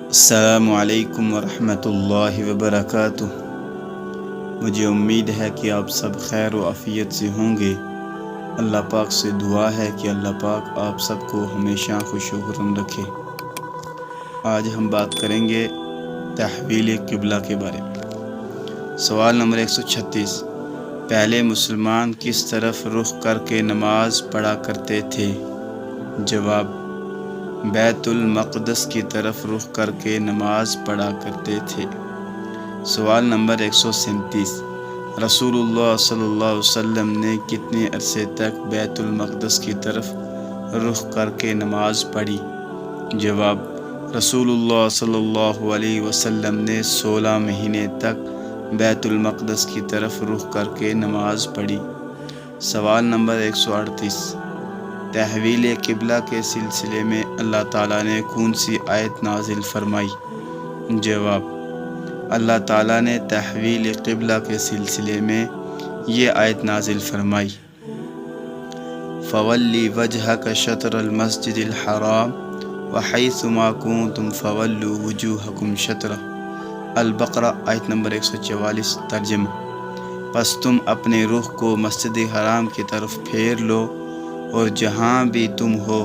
السلام علیکم ورحمۃ اللہ وبرکاتہ۔ مجھے امید ہے کہ آپ سب خیر و عافیت سے ہوں گے۔ اللہ پاک سے دعا ہے کہ اللہ پاک آپ سب کو ہمیشہ خوش و خرم رکھے۔ آج ہم بات کریں گے تحویل قبلہ کے بارے میں۔ سوال نمبر 136، پہلے مسلمان کس طرف رخ کر کے نماز پڑھا کرتے تھے؟ جواب، بیت المقدس کی طرف رخ کر کے نماز پڑھا کرتے تھے۔ سوال نمبر 137، رسول اللہ صلی اللہ علیہ وسلم نے کتنے عرصے تک بیت المقدس کی طرف رخ کر کے نماز پڑھی؟ جواب، رسول اللہ صلی اللہ علیہ وسلم نے 16 مہینے تک بیت المقدس کی طرف رخ کر کے نماز پڑھی۔ سوال نمبر 138، تحویل قبلہ کے سلسلے میں اللہ تعالیٰ نے کون سی آیت نازل فرمائی؟ جواب، اللہ تعالیٰ نے تحویل قبلہ کے سلسلے میں یہ آیت نازل فرمائی، فَوَلِّ وَجْهَكَ شَطْرَ الْمَسْجِدِ الْحَرَامِ وَحَيْثُ مَا كُنتُمْ فَوَلُّوا وُجُوهَكُمْ شَطْرَهُ۔ البقرہ آیت نمبر 144۔ ترجمہ، پس تم اپنے رخ کو مسجد حرام کی طرف پھیر لو اور جہاں بھی تم ہو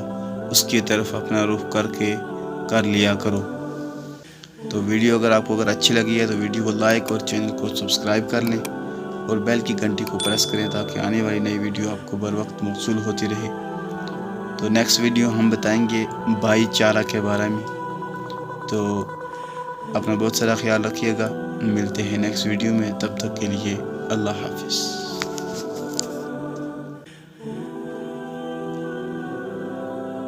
اس کی طرف اپنا رخ کر لیا کرو۔ تو ویڈیو اگر اچھی لگی ہے تو ویڈیو کو لائک اور چینل کو سبسکرائب کر لیں اور بیل کی گھنٹی کو پریس کریں تاکہ آنے والی نئی ویڈیو آپ کو بر وقت موصول ہوتی رہے۔ تو نیکسٹ ویڈیو ہم بتائیں گے بھائی چارہ کے بارے میں۔ تو اپنا بہت سارا خیال رکھیے گا، ملتے ہیں نیکسٹ ویڈیو میں، تب تک کے لیے اللہ حافظ۔